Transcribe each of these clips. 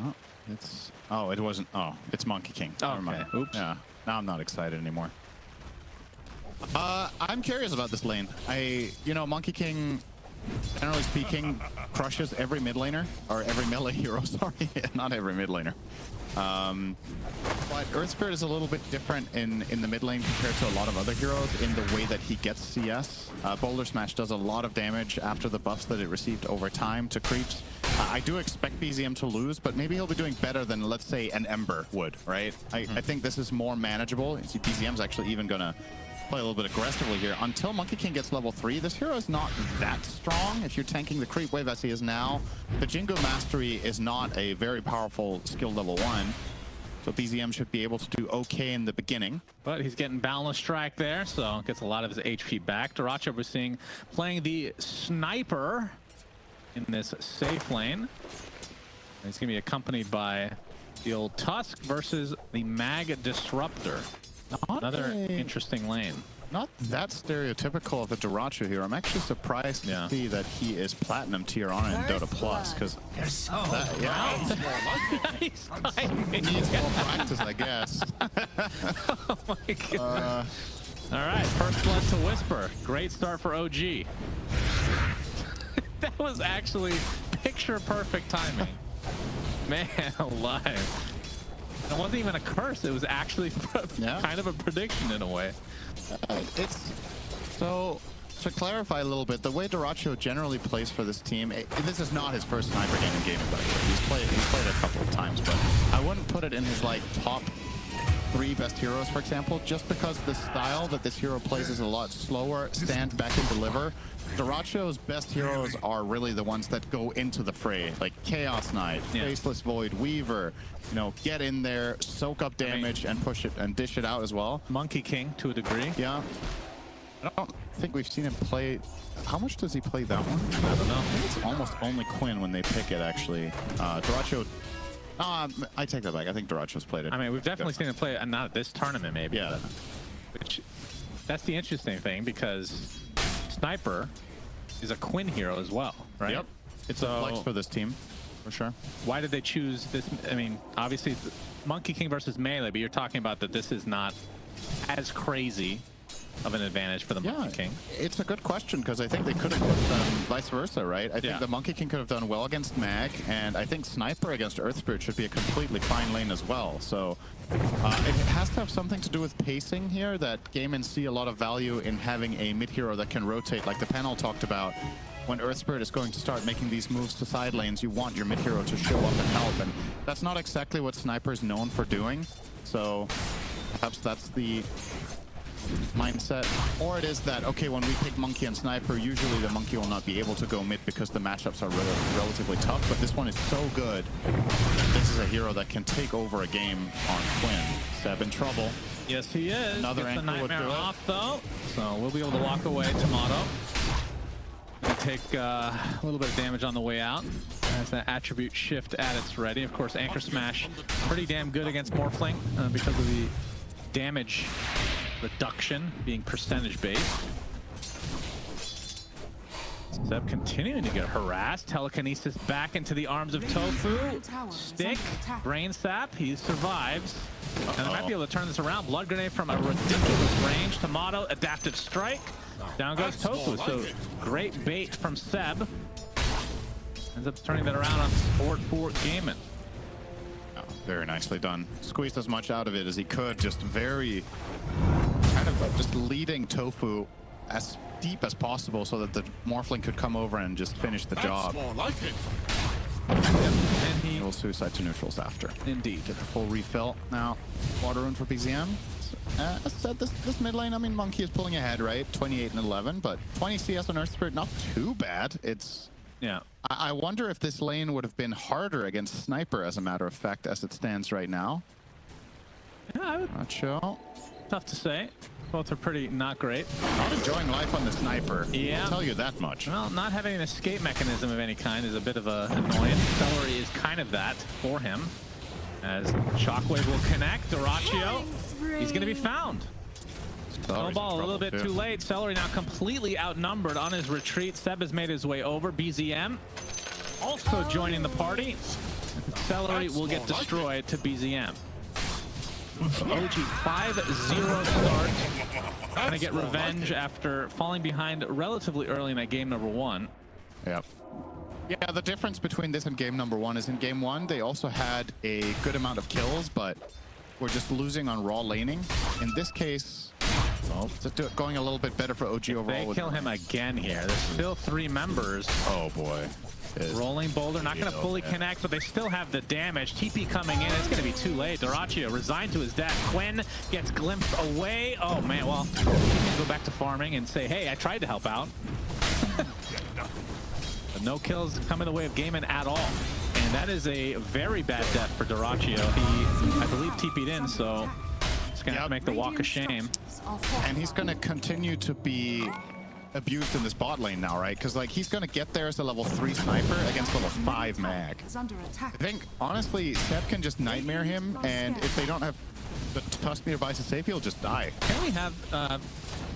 Oh, it's... Oh, it wasn't... Oh, it's Monkey King. Oh, Never okay. mind. Oops. Yeah, now I'm not excited anymore. I'm curious about this lane. You know, Monkey King, generally speaking, crushes every mid laner, or every melee hero, sorry, not every mid laner. But Earth Spirit is a little bit different in the mid lane compared to a lot of other heroes in the way that he gets CS. Boulder Smash does a lot of damage after the buffs that it received over time to creeps. I do expect BZM to lose, but maybe he'll be doing better than, let's say, an Ember would, right? I think this is more manageable. You see, BZM's actually even gonna play a little bit aggressively here. Until Monkey King gets level 3, this hero is not that strong. If you're tanking the creep wave as he is now, the Jingo Mastery is not a very powerful skill level 1. So BZM should be able to do okay in the beginning. But he's getting Boundless Strike there, so gets a lot of his HP back. Duracho we're seeing playing the Sniper in this safe lane. He's going to be accompanied by the old Tusk versus the Mag Disruptor. Another interesting lane. Not that stereotypical of a Duracho here. I'm actually surprised to see that he is Platinum tier on it in Dota Plus, because Nice timing. He needs more practice, I guess. Oh my god. All right, first blood to Whisper. Great start for OG. That was actually picture perfect timing. Man alive. It wasn't even a curse. It was actually kind of a prediction in a way. It's so, to clarify a little bit, the way Duracho generally plays for this team, this is not his first sniper game in Gaimin Gladiators. He's played a couple of times, but I wouldn't put it in his like top 3 best heroes, for example, just because the style that this hero plays is a lot slower, stand back and deliver. Duracho's best heroes are really the ones that go into the fray, like Chaos Knight, Faceless Void, Weaver, you know, get in there, soak up damage, and push it and dish it out as well. Monkey King to a degree. Yeah. I don't think we've seen him play. How much does he play that one? I don't know. I think it's almost only Quinn when they pick it, actually. Duracho. I take that back. I think Duracho's played it. I mean, we've definitely seen him play it, not at this tournament, maybe. Yeah. Which, that's the interesting thing, because Sniper is a Quinn hero as well, right? Yep. It's a flex for this team, for sure. Why did they choose this? I mean, obviously, it's Monkey King versus Melee, but you're talking about that this is not as crazy of an advantage for the Monkey King. It's a good question, because I think they could have put them vice versa, right? I think the Monkey King could have done well against Mag, and I think Sniper against Earth Spirit should be a completely fine lane as well. So it has to have something to do with pacing here, that Gaimin see a lot of value in having a mid hero that can rotate, like the panel talked about. When Earth Spirit is going to start making these moves to side lanes, you want your mid hero to show up and help, and that's not exactly what Sniper is known for doing. So perhaps that's the mindset, or it is that, okay, when we pick Monkey and Sniper, usually the Monkey will not be able to go mid because the matchups are relatively tough, but this one is so good. This is a hero that can take over a game on Quinn. Seb in trouble. Yes, he is. Another Gets the ankle would Nightmare do it. off, though, so we'll be able to walk away. Timado gonna take a little bit of damage on the way out. Has that attribute shift at its ready. Of course, Anchor Smash pretty damn good against Morphling because of the damage reduction being percentage based. Seb continuing to get harassed. Telekinesis back into the arms of Tofu. Stick, Brain Sap, he survives. And they might be able to turn this around. Blood Grenade from a ridiculous range. Timado, Adaptive Strike. Down goes Tofu. So great bait from Seb. Ends up turning that around on support for Gaimin. Very nicely done. Squeezed as much out of it as he could. Just very kind of just leading Tofu as deep as possible so that the Morphling could come over and just finish the job. More like it. And he will suicide to neutrals after. Indeed. Get the full refill. Now, water rune for BZM. As I said, this mid lane, I mean, Monkey is pulling ahead, right? 28 and 11, but 20 CS on Earth Spirit, not too bad. It's... Yeah. I wonder if this lane would have been harder against Sniper, as a matter of fact, as it stands right now. Yeah, I would... Not sure. Tough to say. Both are pretty not great. Not enjoying life on the Sniper. Yeah. I'll tell you that much. Well, not having an escape mechanism of any kind is a bit of a annoyance. Celery is kind of that for him. As Shockwave will connect, Duracho, he's going to be found. Snowball a little bit too late. Celery now completely outnumbered on his retreat. Seb has made his way over. BZM also joining the party. Celery will get destroyed to BZM. OG 5-0 start. Gonna get revenge after falling behind relatively early in that game number 1. Yep. Yeah, the difference between this and game number 1 is in game 1, they also had a good amount of kills, but were just losing on raw laning. In this case, well, it's going a little bit better for OG overall. They kill him again here. There's still 3 members. Oh boy. Rolling boulder, not going to fully connect, but they still have the damage. TP coming in, it's going to be too late. Dyrachyo resigned to his death. Quinn gets glimpsed away. Oh man, well, he can go back to farming and say, hey, I tried to help out. But no kills coming the way of Gaimin at all. And that is a very bad death for Dyrachyo. He, I believe, TP'd in, so it's going to have to make the walk of shame. And he's going to continue to be abused in this bot lane now, right? Because like he's gonna get there as a level 3 sniper against level 5 mag. I think honestly Seb can just nightmare him, and if they don't have the tusk nearby to save, he'll just die. Can we have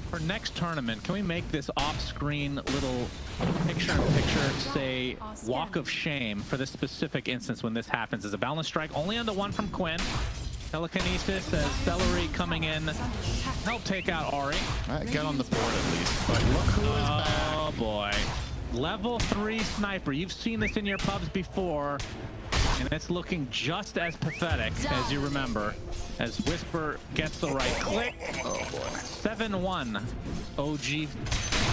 for next tournament, can we make this off-screen little picture-in-picture say walk of shame for this specific instance when this happens? Is a balance strike only on the 1 from Quinn. Telekinesis as Celery coming in, help take out Ari. Get on the board at least. But look who is back. Oh boy. Level 3 sniper. You've seen this in your pubs before, and it's looking just as pathetic as you remember. As Whisper gets the right click. Oh boy. 7-1. OG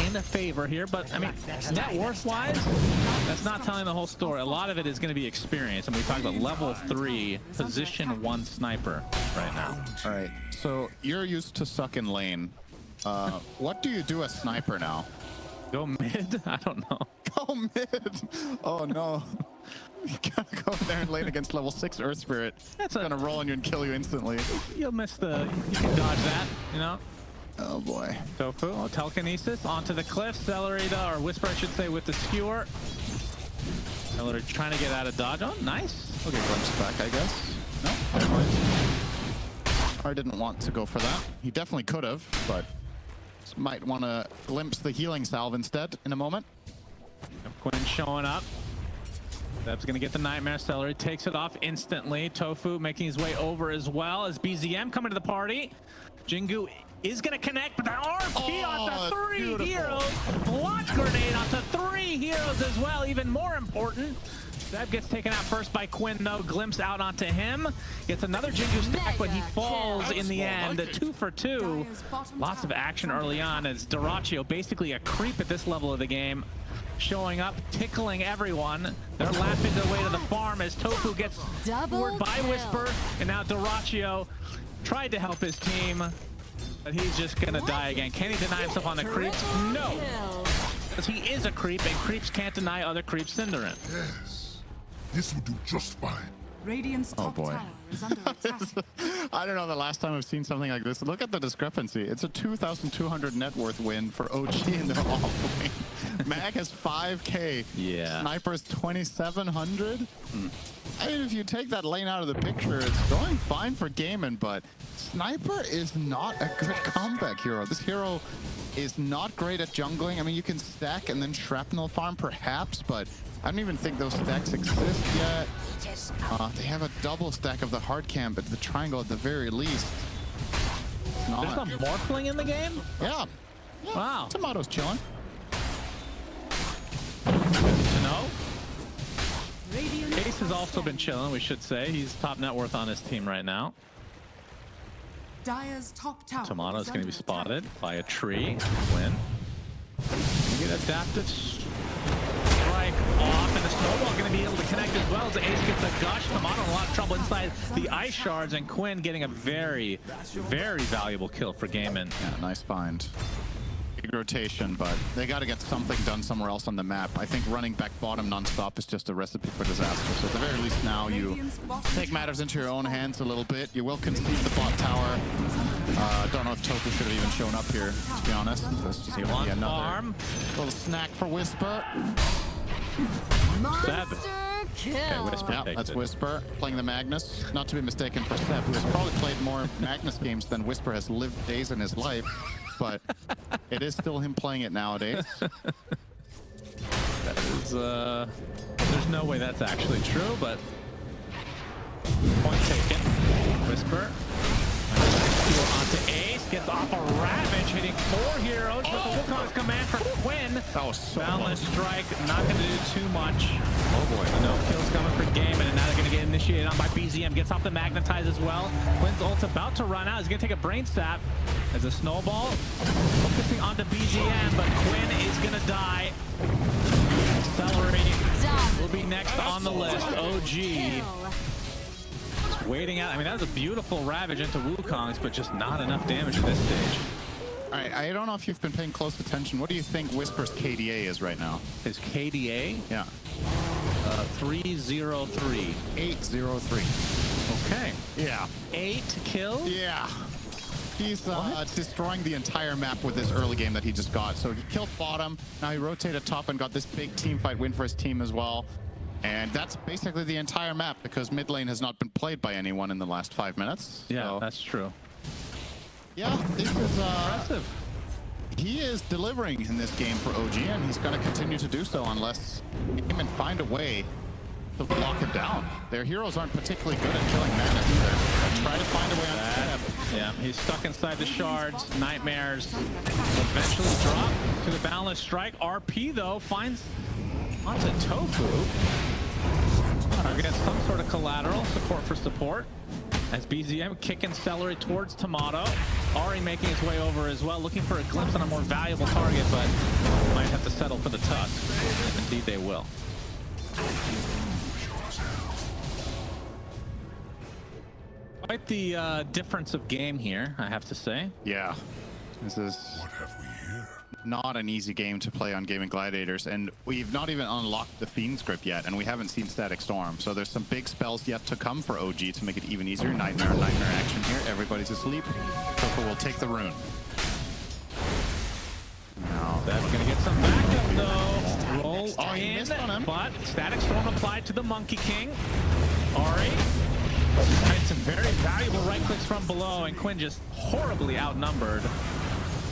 in a favor here, but I mean, net worth-wise, that's not telling the whole story. A lot of it is going to be experience, and we talk about level 3, position 1 sniper right now. All right, so you're used to suck in lane. What do you do as sniper now? Go mid? I don't know. Go mid! Oh no. You gotta go there and lane against level 6 Earth Spirit. That's gonna roll on you and kill you instantly. You'll miss the, you can dodge that, you know? Oh boy. Tofu, telekinesis onto the cliff. Celery, or Whisper, I should say, with the skewer. Celery trying to get out of dodge. Oh, nice. Okay, glimpse back, I guess. No, never mind. I didn't want to go for that. He definitely could have, but might want to glimpse the healing salve instead in a moment. Quinn showing up. Seb's gonna get the nightmare. Celery takes it off instantly. Tofu making his way over as well as BZM coming to the party. Jingu is gonna connect, but the RP onto 3 heroes. Block grenade onto 3 heroes as well, even more important. Seb gets taken out first by Quinn, though. Glimpse out onto him. Gets another Jingu stack, but he falls in the end. 2 for 2. Lots of action early on as Dyrachyo, basically a creep at this level of the game, showing up, tickling everyone. They're laughing their way to the farm as Tofu gets scored by Whisper, and now Dyrachyo tried to help his team, but he's just gonna die again. Can he deny himself on the creeps? No, because he is a creep, and creeps can't deny other creeps Cinderin. Yes, this will do just fine. Radiant's top tower is under attack. I don't know the last time I've seen something like this. Look at the discrepancy. It's a 2,200 net worth win for OG in their offlane. Mag has 5k. Yeah. Sniper's 2,700. I mean, if you take that lane out of the picture, it's going fine for Gaimin, but Sniper is not a good comeback hero. This hero is not great at jungling. I mean, you can stack and then shrapnel farm perhaps, but I don't even think those stacks exist yet. They have a double stack of the hard camp at the triangle at the very least. There's some Morphling in the game? Yeah. Wow. Timado's chilling. Good to know. Ace has also been chilling, we should say. He's top net worth on his team right now. Dire's top tower. Timado's going to be spotted by a tree. Win. Get adaptive strike off, and the snowball going to be able to connect as well as Ace gets a gush. Timado in a lot of trouble inside the ice shards, and Quinn getting a very, very valuable kill for Gaimin. Yeah, nice find. Big rotation, but they got to get something done somewhere else on the map. I think running back bottom non-stop is just a recipe for disaster. So at the very least now you take matters into your own hands a little bit. You will concede the bot tower. Don't know if Tofu should have even shown up here, to be honest. Let's just see another little snack for Whisper. Seb. Okay, Whisper. Yeah, that's Whisper playing the Magnus. Not to be mistaken for Seb, who has probably played more Magnus games than Whisper has lived days in his life. But it is still him playing it nowadays. That is, there's no way that's actually true, but off a Ravage, hitting 4 heroes with the Wukong's command for Quinn. That was so Boundless close. Strike, not going to do too much. Oh boy. No kills coming for Gaimin, and now they're going to get initiated on by BZM. Gets off the Magnetize as well. Quinn's ult's about to run out. He's going to take a Brain Sap as a snowball. Focusing onto BZM, but Quinn is going to die. Accelerating will be next on the list. OG waiting out. I mean, that was a beautiful Ravage into Wukong's, but just not enough damage at this stage. All right, I don't know if you've been paying close attention. What do you think Whisper's KDA is right now? His KDA? Yeah. 303. 803. Okay. Yeah. 8 kills? Yeah. He's destroying the entire map with this early game that he just got. So he killed bottom. Now he rotated top and got this big team fight win for his team as well. And that's basically the entire map because mid lane has not been played by anyone in the last 5 minutes. Yeah, so, that's true. yeah, this is Impressive. he is delivering in this game for OG, and he's going to continue to do so unless he can find a way to lock him down. Their heroes aren't particularly good at killing mana either. Try to find a way on Seb. Yeah, he's stuck inside the shards. Nightmares eventually drop to the Boundless Strike. RP, though, finds onto Tofu. Against some sort of collateral. Support for support. As BZM kick and accelerate towards Timado. Ari making his way over as well, looking for a glimpse on a more valuable target, but might have to settle for the tusk. Indeed they will. Quite the difference of game here, I have to say. Yeah, this is What have we here? not an easy game to play on Gaimin Gladiators, and we've not even unlocked the Fiend script yet, and we haven't seen Static Storm, so there's some big spells yet to come for OG to make it even easier. Nightmare action here. Everybody's asleep. Tofu will take the rune. Now That's gonna get some backup though. Roll Oh, he in, missed on him. but Static Storm applied to the Monkey King. Ari had some very valuable right clicks from below, and Quinn just horribly outnumbered.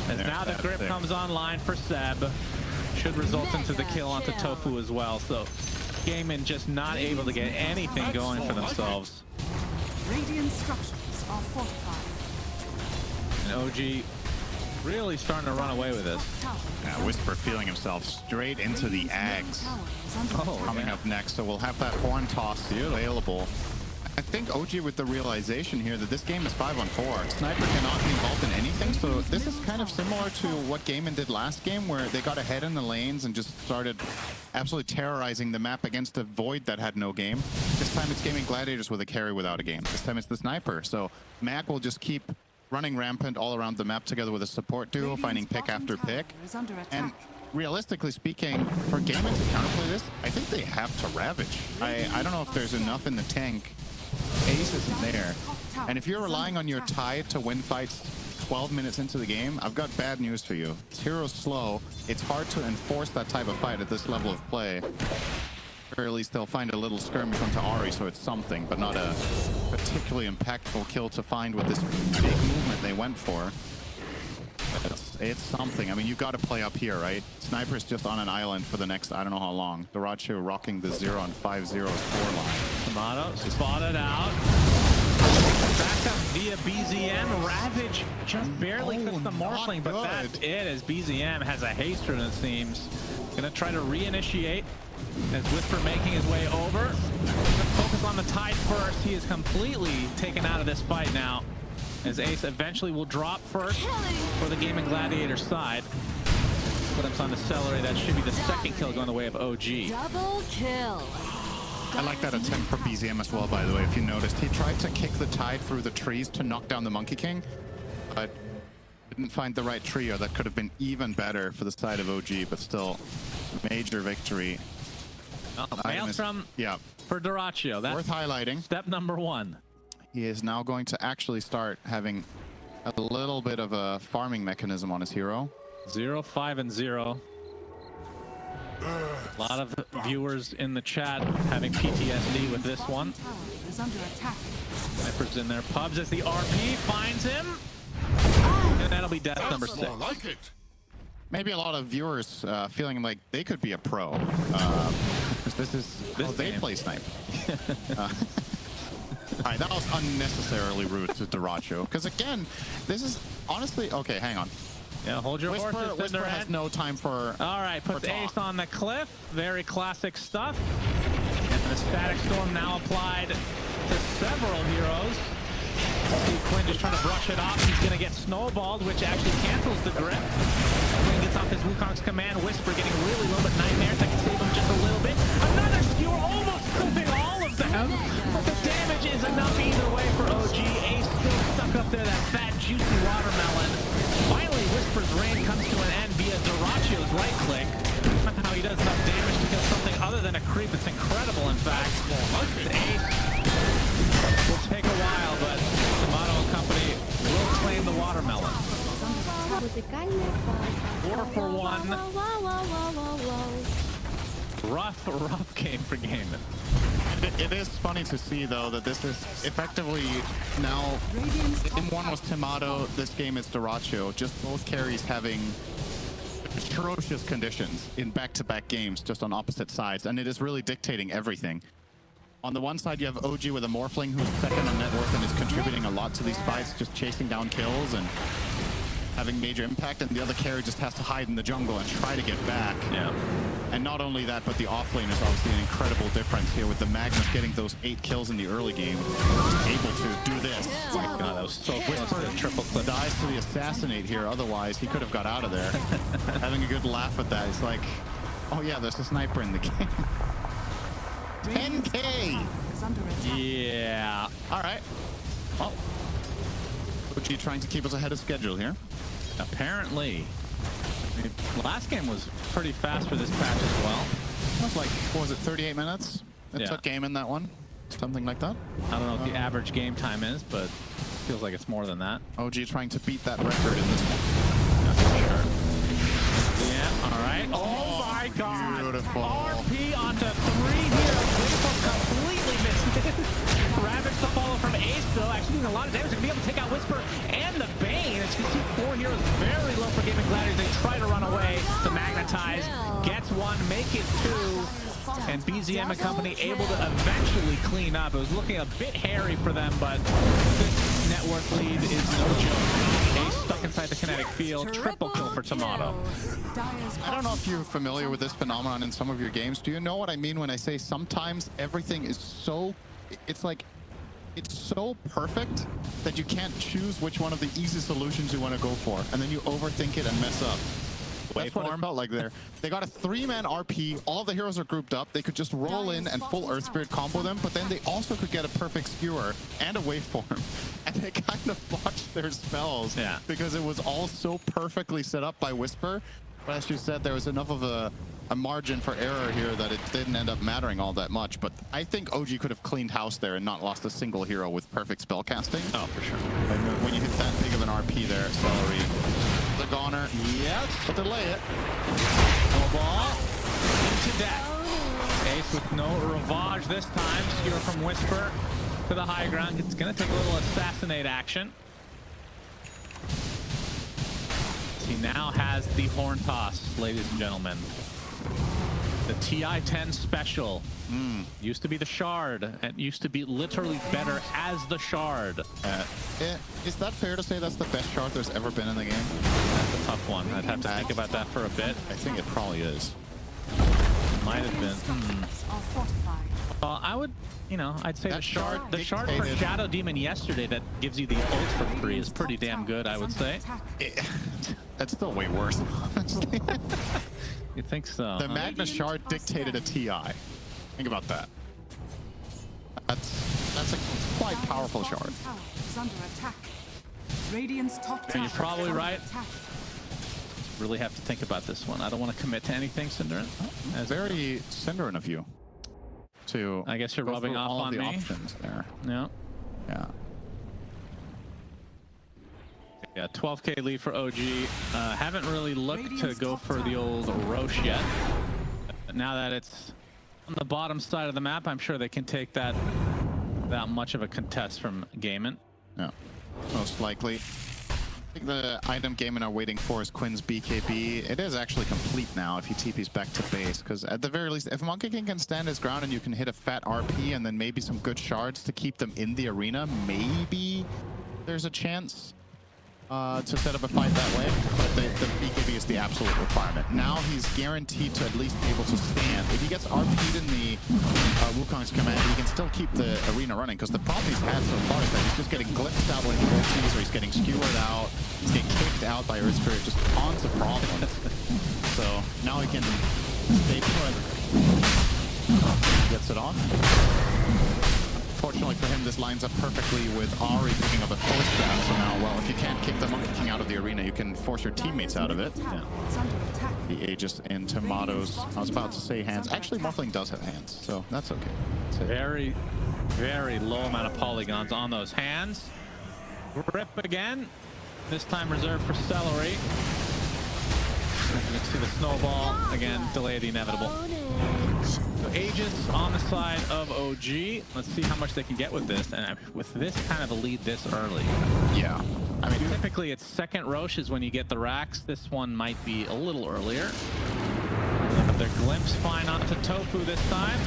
As There's now the that grip thing. comes online for Seb. Should result into the kill onto Tofu as well. So Gaimin just not able to get anything going for themselves. Radiant structures are fortified. And OG really starting to run away with this. Yeah, Whisper feeling himself straight into the Ags coming up next, so we'll have that horn toss available. I think OG with the realization here that this game is 5-on-4. Sniper cannot be involved in anything, so this is kind of similar to what Gaimin did last game, where they got ahead in the lanes and just started absolutely terrorizing the map against a Void that had no game. This time it's Gaimin Gladiators with a carry without a game. This time it's the Sniper, so Mac will just keep running rampant all around the map together with a support duo, finding pick after pick. And realistically speaking, for Gaimin to counterplay this, I think they have to Ravage. I don't know if there's enough in the tank. Ace isn't there. And if you're relying on your Tide to win fights 12 minutes into the game, I've got bad news for you. This hero's slow. It's hard to enforce that type of fight at this level of play. Or at least they'll find a little skirmish onto Ari, so it's something, but not a particularly impactful kill to find with this big movement they went for. It's something. I mean, you got to play up here, right? Sniper's just on an island for the next, I don't know how long. Duracho rocking the 0 and 5-0 4 line. Timado spotted out. Back up via BZM. Ravage just barely cooks the Morphling, but that's it as BZM has a haster, it seems. Gonna try to reinitiate as Whisper making his way over. Focus on the Tide first. He is completely taken out of this fight now, as Ace eventually will drop first for the Gaimin Gladiator side. Put him on Accelerate. That should be the second kill going the way of OG. Double kill. I like that attempt for BZM as well, by the way. If you noticed, he tried to kick the Tide through the trees to knock down the Monkey King, but didn't find the right trio. That could have been even better for the side of OG, but still, major victory. Maelstrom for Duracho. That's worth highlighting. Step number 1. He is now going to actually start having a little bit of a farming mechanism on his hero. 0, 5, and 0. A lot of viewers in the chat having PTSD with this one. Sniper's in there. Pubs as the RP finds him. And that'll be death number 6. Like it. Maybe a lot of viewers feeling like they could be a pro. This is how they play Sniper. Alright, that was unnecessarily rude to Duracho. Because again, this is honestly... Okay, hang on. Yeah, hold your horses. Whisper has no time for... Alright, put the ace on the cliff. Very classic stuff. And the static storm now applied to several heroes. See Quinn just trying to brush it off. He's going to get snowballed, which actually cancels the grip. Quinn gets off his Wukong's command. Whisper getting really low, but Nightmares that can save him just a little bit. Another skewer, almost clipping all of them. But the damage is enough either way for OG. Ace still stuck up there, that fat, juicy watermelon. Finally, Whisper's reign comes to an end via Duracho's right click. Somehow he does enough damage to kill something other than a creep. It's incredible, in fact. The Ace will take a while, but Timado and company will claim the watermelon. 4 for 1. Rough game for Gaimin. It is funny to see, though, that this is effectively now... Game 1 was Timado, this game is Duracho. Just both carries having atrocious conditions in back-to-back games, just on opposite sides, and it is really dictating everything. On the one side, you have OG with a Morphling who's second on net worth and is contributing a lot to these fights, just chasing down kills and having major impact, and the other carry just has to hide in the jungle and try to get back. Yeah. And not only that, but the offlane is obviously an incredible difference here with the Magnus getting those 8 kills in the early game, able to do this. Oh my god, that was so close to the triple clip. Dies to the assassinate here, otherwise he could have got out of there. Having a good laugh at that. It's like, oh yeah, there's a sniper in the game. 10K! Yeah. Alright. Well, OG trying to keep us ahead of schedule here. Apparently. Last game was pretty fast for this patch as well. It was like, what was it, 38 minutes? It took Gaimin that one? Something like that? I don't know what the average game time is, but it feels like it's more than that. OG trying to beat that record in this one. That's for sure. Yeah, alright. Oh my god! Beautiful. RP onto 3 here. Baseball completely missed it. Ravage the follow from Ace, though, actually doing a lot of damage. They're going to be able to take out Whisper and the Bane. As you can see, 4 heroes very low for Gaimin Gladiators. They try to run away. The Magnetize gets 1, make it 2. And BZM and company able to eventually clean up. It was looking a bit hairy for them, but this net worth lead is no joke. Ace stuck inside the kinetic field. Triple kill for Timado. I don't know if you're familiar with this phenomenon in some of your games. Do you know what I mean when I say sometimes everything is so... It's like... It's so perfect that you can't choose which one of the easy solutions you want to go for. And then you overthink it and mess up. That's what it felt like there. They got a 3-man RP. All the heroes are grouped up. They could just roll in and full Earth Spirit combo them, but then they also could get a perfect skewer and a waveform. And they kind of botched their spells because it was all so perfectly set up by Whisper. But as you said, there was enough of a margin for error here that it didn't end up mattering all that much. But I think OG could have cleaned house there and not lost a single hero with perfect spell casting. Oh, for sure. When you hit that big of an RP there, Celery. The goner, yes, but delay it. No ball. Into death. Ace with no revenge this time. Skewer from Whisper to the high ground. It's going to take a little assassinate action. He now has the horn toss, ladies and gentlemen. The TI-10 special. Used to be the Shard, and used to be literally better as the Shard. Is that fair to say that's the best Shard there's ever been in the game? That's a tough one. I'd have to think about that for a bit. I think it probably is. Might have been. Well, I would, you know, I'd say the Shard for Shadow Demon yesterday that gives you the ult for free is pretty damn good, I would say. That's still way worse, honestly. You think so? The Magnus Shard dictated a TI. Think about that. That's a quite powerful Shard. And you're probably right. Really have to think about this one. I don't want to commit to anything, Synderen. That's very Synderen of you. I guess you're rubbing off on me. Options there. Yeah. Yeah. Yeah, 12K lead for OG. Haven't really looked to go for the old Roche yet. But now that it's on the bottom side of the map, I'm sure they can take that without much of a contest from Gaimin. Yeah, most likely. I think the item Gaimin are waiting for is Quinn's BKB. It is actually complete now if he TPs back to base, because at the very least, if Monkey King can stand his ground and you can hit a fat RP and then maybe some good shards to keep them in the arena, maybe there's a chance to set up a fight that way. But the BKB is the absolute requirement. Now he's guaranteed to at least be able to stand. If he gets RP'd in the Wukong's command, he can still keep the arena running, because the problem he's had so far is that he's just getting glimpsed out when he ulties, or he's getting skewered out, he's getting kicked out by Earth Spirit, just tons of problems. So now he can stay put. Gets it on. Fortunately for him, this lines up perfectly with Ari picking up a force staff. So now, well, if you can't kick the Monkey King out of the arena, you can force your teammates out of it. Yeah. The Aegis and Timado's, I was about to say hands. Actually, Morphling does have hands, so that's okay. Very, very low amount of polygons on those hands. Grip again. This time reserved for Celery. You can see the snowball. Again, delay the inevitable. So Aegis on the side of OG. Let's see how much they can get with this. And with this kind of a lead this early. Yeah. I mean, typically it's second Roche is when you get the racks. This one might be a little earlier. Look at their glimpse fine onto Tofu this time.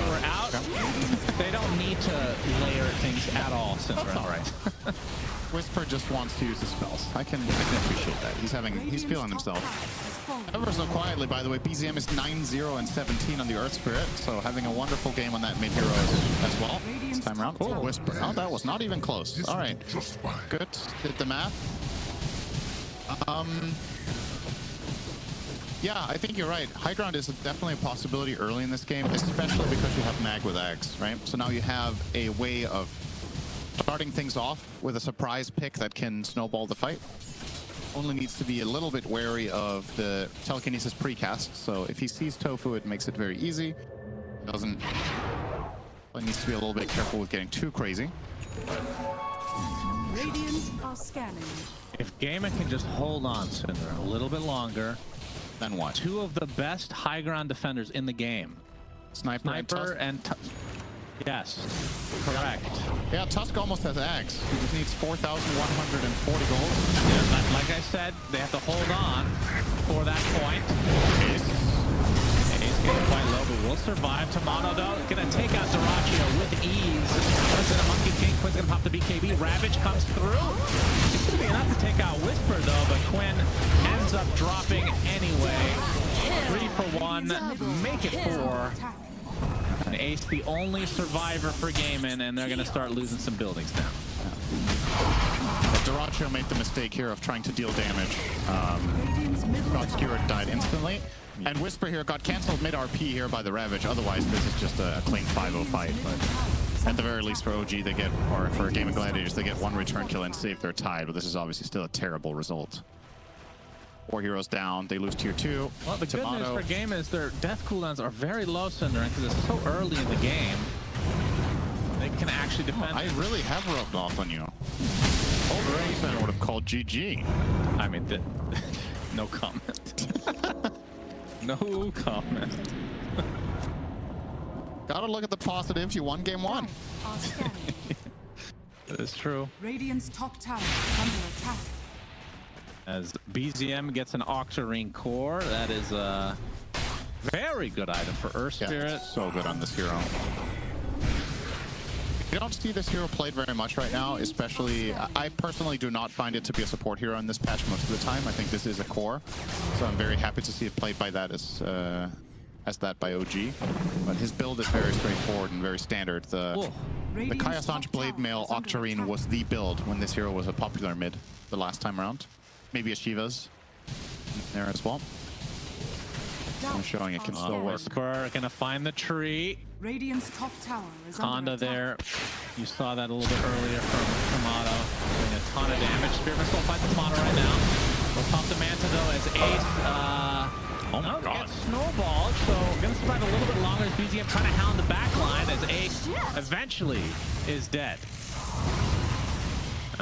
We're out. They don't need to layer things at all since we're all right. Whisper just wants to use the spells. I can appreciate that. He's feeling himself. Ever so quietly, by the way, BZM is 9-0 and 17 on the Earth Spirit, so having a wonderful game on that mid hero as well. This time around. Cool. Whisper. Oh, that was not even close. All right. Good. Did the math. Yeah, I think you're right. High ground is definitely a possibility early in this game, especially because you have Mag with Ags, right? So now you have a way of starting things off with a surprise pick that can snowball the fight. Only needs to be a little bit wary of the telekinesis precast. So if he sees Tofu, it makes it very easy. Doesn't. He needs to be a little bit careful with getting too crazy. Radiant are scanning. If Gaimin can just hold on, Cinder, a little bit longer, then what? Two of the best high ground defenders in the game. Sniper and yes, correct. Yeah, Tusk almost has Ags. He just needs 4,140 gold. Yeah, like I said, they have to hold on for that point. Ace getting quite low, but will survive. Timado, though, gonna take out Dyrachyo with ease. Puts in a Monkey King. Quinn's gonna pop the BKB. Ravage comes through. It's gonna be enough to take out Whisper, though, but Quinn ends up dropping anyway. 3 for 1. Make it 4. And Ace, the only survivor for Gaimin, and they're going to start losing some buildings now. Dyrachyo made the mistake here of trying to deal damage. Got skewered, died instantly. And Whisper here got cancelled mid-RP here by the Ravage. Otherwise, this is just a clean 5-0 fight. But at the very least for OG, they get, or for Gaimin Gladiators, they get 1 return kill and save their tide. But this is obviously still a terrible result. 4 heroes down, they lose tier 2. Well, the good news for Gaimin is their death cooldowns are very low, Cinder, because it's so early in the game. They can actually defend. I really have rubbed off on you. Old Raven would have called GG. I mean, no comment. No comment. Gotta look at the positives. You won game 1. That is true. Radiant's top tower is under attack. As BZM gets an Octarine core, that is a very good item for Earth Spirit. Yeah, so good on this hero. You don't see this hero played very much right now, especially, I personally do not find it to be a support hero in this patch most of the time. I think this is a core, so I'm very happy to see it played by that as that by OG. But his build is very straightforward and very standard. The Kaya-Sanj Blade Mail Octarine was the build when this hero was a popular mid the last time around. Maybe a Shiva's there as well. I'm showing it can still work. Whisper gonna find the tree. Radiant's top tower is Khanda there. You saw that a little bit earlier from Timado. Doing a ton of damage. Spearman still fights Timado right now. We'll pop the Manta though as Ace. Oh my god. Gets snowballed, so gonna survive a little bit longer as BZM trying to hound the back line as Ace eventually is dead.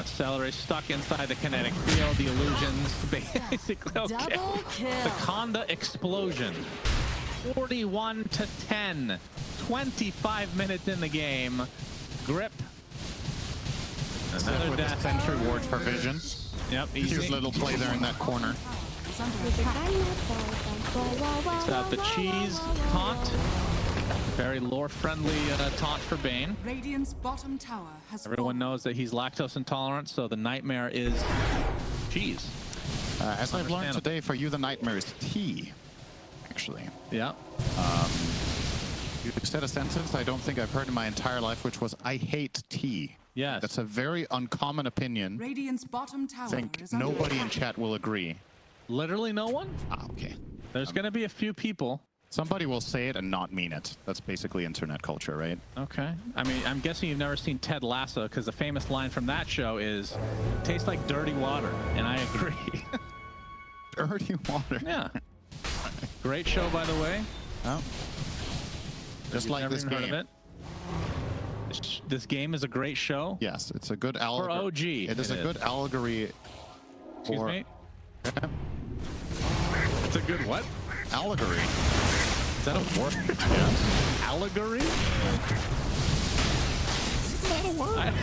Celery stuck inside the kinetic field, the illusions basically okay. The Khanda explosion. 41-10. 25 minutes in the game. Grip. Another death. Sentry ward for vision. Yep, Here's easy. a little play there in that corner. Is under attack. Takes out the cheese taunt. Very lore-friendly taunt for Bane. Radiant's bottom tower has Everyone fallen. knows that he's lactose intolerant, so the nightmare is cheese. As I've learned Understandable. today, for you the nightmare is tea. Actually, Yeah. you said a sentence I don't think I've heard in my entire life, which was "I hate tea." Yes. That's a very uncommon opinion. Radiant's bottom tower I think is under nobody in attack. chat will agree. Literally no one? Ah, okay. There's going to be a few people. Somebody will say it and not mean it. That's basically internet culture, right? Okay. I mean, I'm guessing you've never seen Ted Lasso, because the famous line from that show is, tastes like dirty water. And I agree. Dirty water. Yeah. Great show, by the way. Oh. Just You've like never this even heard game. of it. This game is a great show. Yes, it's a good allegory. For OG, It is it a is. good allegory. Excuse for me? It's a good what? Allegory. Is that a word? Yes. Allegory? Is that a word?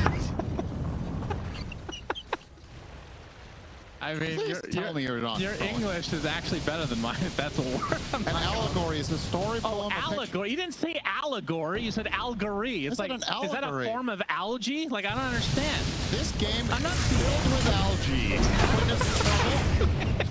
I mean, Please tell me you're not your trolling. English is actually better than mine, if that's a word. An allegory is a story. Oh, poem, a picture. allegory. You didn't say allegory. You said allegory. It's I like, said an is that a allegory. form of algae? Like, I don't understand. This game I'm not filled with algae. Putting us in trouble.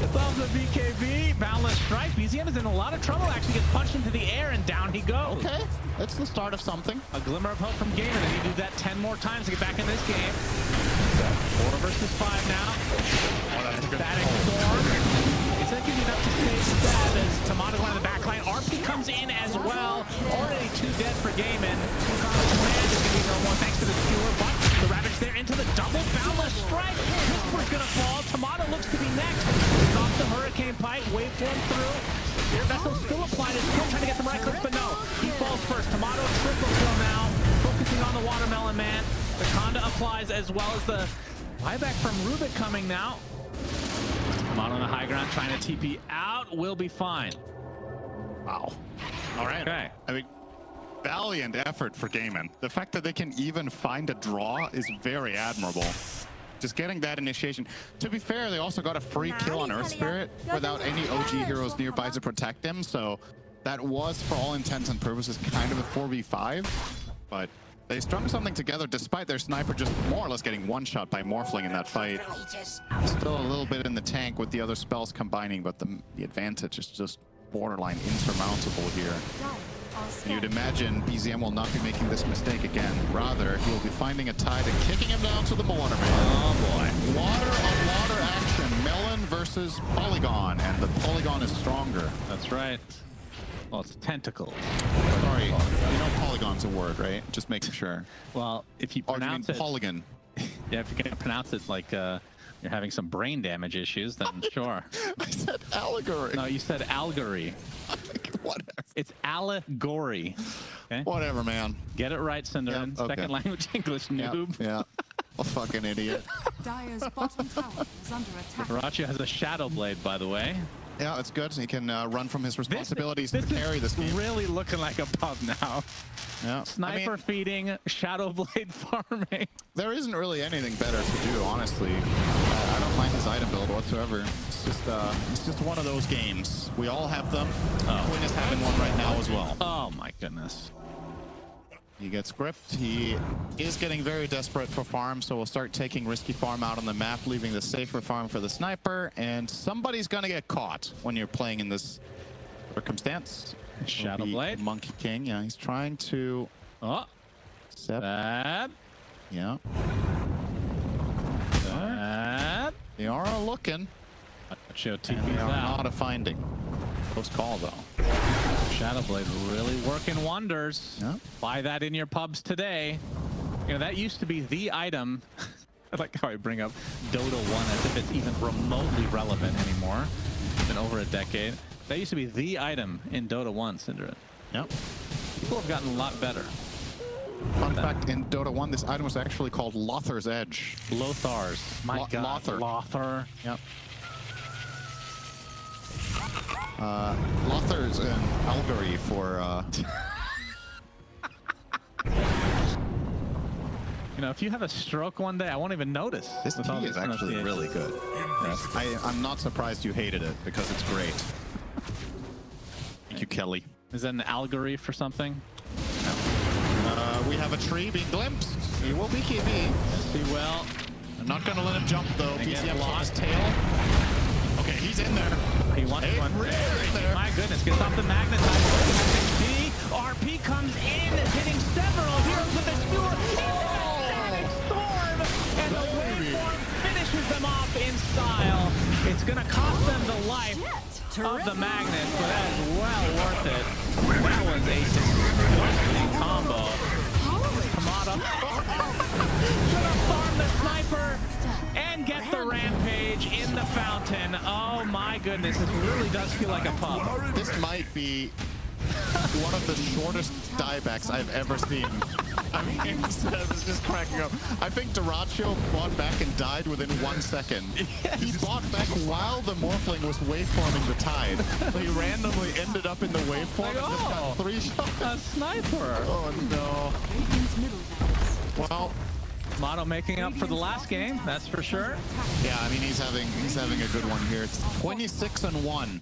It's off the BKB. Boundless Strike. BZM is in a lot of trouble. Actually gets punched into the air, and down he goes. Okay, that's the start of something. A glimmer of hope from Gaimin. They need to do that 10 more times to get back in this game. 4 versus 5 now. Static Storm. Is that giving enough to save Stab as Timado going to the backline? RP comes in as well. Already 2 dead for Gaimin. Command is going to be no more thanks to the skewer, but the Ravage there into the double Boundless Strike. Whisper's going to fall. Timado looks to be next. He's off the Hurricane Pipe. Waveform through. Spear Vessel still applied. Is still trying to get some right clicks, but no. He falls first. Timado triple kill now. Focusing on the Watermelon Man. The khanda applies as well as the buyback from Rubik coming now. Timado on the high ground trying to TP out. Will be fine. Wow. All right. Okay. I mean, valiant effort for Gaimin. The fact that they can even find a draw is very admirable. Just getting that initiation. To be fair, they also got a free kill on Earth Spirit without any OG heroes nearby to protect him. So that was, for all intents and purposes, kind of a 4v5. But they strung something together despite their sniper just more or less getting one-shot by Morphling in that fight. Still a little bit in the tank with the other spells combining, but the advantage is just borderline insurmountable here. And you'd imagine BZM will not be making this mistake again. Rather, he will be finding a tide and kicking him down to the water, man. Oh boy. Water on water action. Melon versus Polygon, and the Polygon is stronger. That's right. Well, it's tentacles. Sorry, you know Polygon's a word, right? Just making sure. Well, if you Or do you mean pronounce it, Polygon? yeah, if you can pronounce it like you're having some brain damage issues, then sure. I said allegory. No, you said allegory. Whatever. It's allegory. Okay. Whatever, man. Get it right, Cinderin. Yep, okay. Second language English, Yeah, noob. yeah. A fucking idiot. Dire's bottom tower is under attack. Viracio has a Shadow Blade, by the way. Yeah, that's good. He can run from his responsibilities This to carry this game. really looking like a pub now. Yeah. Sniper I mean, feeding, Shadow Blade farming. there isn't really anything better to do, honestly. I don't mind his item build whatsoever. It's just one of those games. We all have them. Quinn is having one right now as well. Oh my goodness. He gets gripped. He is getting very desperate for farm, so we'll start taking risky farm out on the map, leaving the safer farm for the sniper, and somebody's gonna get caught when you're playing in this circumstance. Shadow It'll be Blade. Monkey King, yeah, he's trying to Oh, step. that. Yeah, That. they are looking. Show And TP's they are out. not a finding. Close call, though. Shadow Blade really working wonders. Yeah. Buy that in your pubs today. You know, that used to be the item. I like how I bring up Dota 1 as if it's even remotely relevant anymore. It's been over a decade. That used to be the item in Dota 1, Cinderin. Yep. People have gotten a lot better. Fun fact, in Dota 1, this item was actually called Lothar's Edge. Lothars. My God. Lothar. Lothar. Yep. Lothar's an allegory for You know, if you have a stroke one day, I won't even notice. This with tea all is these actually really good. Yes. I'm not surprised you hated it because it's great. Thank you, Kelly. Is that an allegory for something? We have a tree being glimpsed. He will be KB. Yes, he will. I'm not going to let him jump, though. PCF's on his tail. Okay, he's in there. He wants one. There. My goodness, gets off the magnetizer. RP comes in, hitting several heroes with a skewer. Static storm, and the waveform finishes them off in style. It's gonna cost them the life of the Magnus, but that is well worth it. That was a disgusting combo. Timado gonna farm the sniper and get the rampage in the fountain. Oh my goodness, this really does feel like a pub. This might be one of the shortest diebacks I've ever seen. I mean, I was just cracking up. I think Duracio bought back and died within 1 second. Yes. He bought back while the Morphling was waveforming the tide. So he randomly ended up in the waveform and just got 3 shots. A sniper! Oh no. Well, Timado making up for the last game, that's for sure. Yeah, I mean he's having a good one here. It's 26-1.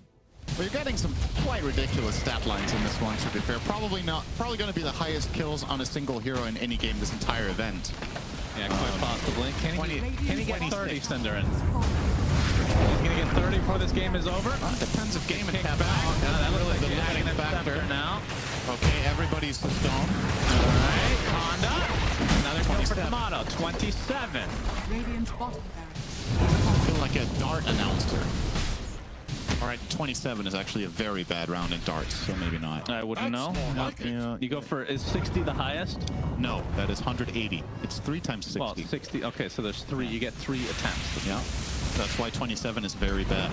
Well, you're getting some quite ridiculous stat lines in this one, to be fair. Probably going to be the highest kills on a single hero in any game this entire event. Yeah, quite possibly. Can he get 30, Cinderin? He's going to get 30 before this game is over? Depends if Gaimin tap back. out. That looks like the he's adding limiting a factor now. Okay, everybody's the stone. All right, khanda. Another kill for Timado, 27. Radiant's bottom barracks. I feel like a dart announcer. All right, 27 is actually a very bad round in darts, so maybe not. I wouldn't know. Yeah. You go for, is 60 the highest? No, that is 180. It's 3 times 60. Well, 60, okay, so there's 3, you get 3 attempts. Yeah, that's why 27 is very bad.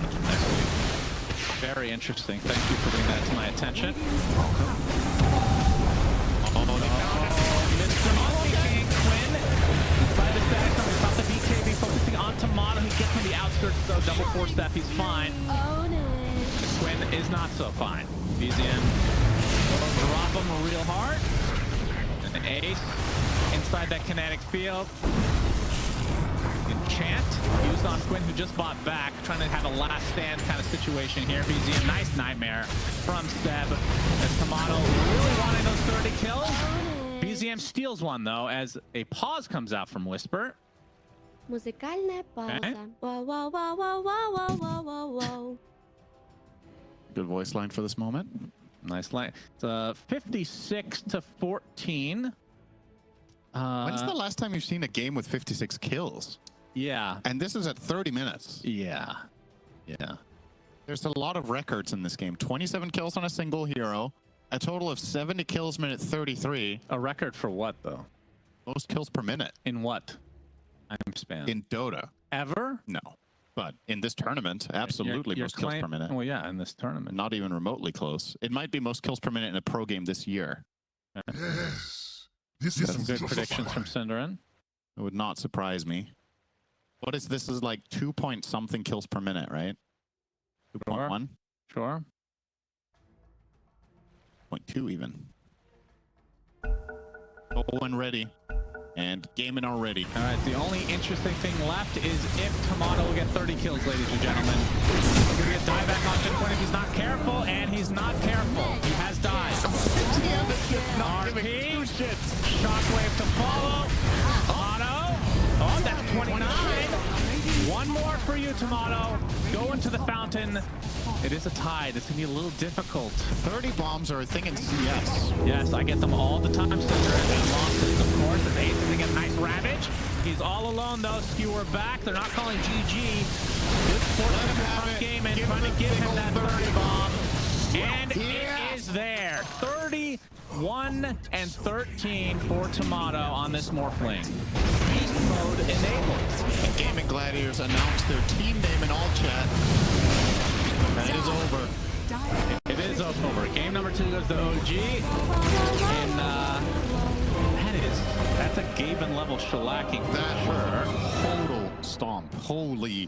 Very interesting. Thank you for bringing that to my attention. Mr. Monkey King, Quinn, by the stack, on top of the BKB, focusing on Timado. He gets on the outskirts, though, double 4-step, he's fine. Quinn is not so fine. BZM will drop him real hard. An ace inside that kinetic field. Enchant used on Quinn, who just bought back, trying to have a last stand kind of situation here. BZM, nice nightmare from Seb. As Timado really wanting those 30 kills. BZM steals one, though, as a pause comes out from Whisper. Muzykальная pauza. Okay. Wow, wow, wow, wow, wow, wow, wow, wow, wow. Good voice line for this moment. Nice line. It's 56-14. When's the last time you've seen a game with 56 kills? Yeah. And this is at 30 minutes. Yeah. Yeah. There's a lot of records in this game. 27 kills on a single hero. A total of 70 kills minute 33. A record for what, though? Most kills per minute. In what time span? In Dota. Ever? No. But in this tournament, absolutely most kills per minute. Well, yeah, in this tournament. Not even remotely close. It might be most kills per minute in a pro game this year. Yes. This Some is good predictions from Cinderin. It would not surprise me. What is this? Is like 2 point something kills per minute, right? 2.1? Sure. 0.2 even. Oh, and ready. And Gaimin already. All right, the only interesting thing left is if Timado will get 30 kills, ladies and gentlemen. He's going to get dieback on Pinpoint if he's not careful, and he's not careful. He has died. RP, shockwave to follow. Timado. Oh, that's 29. One more for you, Timado. Go into the fountain. It is a tide. It's going to be a little difficult. 30 bombs are a thing in CS. Yes, I get them all the time. Cinderin and losses, of course. And Ace is going to get a nice ravage. He's all alone, though. Skewer back. They're not calling GG. Good sportsmanship from Gaimin, trying to give him that 30 bomb. And it is there. 31 and 13 for Timado on this Morphling. Beast mode enabled. And Gaimin Gladiators announced their team name in all chat. And it is over. It is over. Game number 2 goes to OG. And that's a Gaimin level shellacking for sure. Total stomp. Holy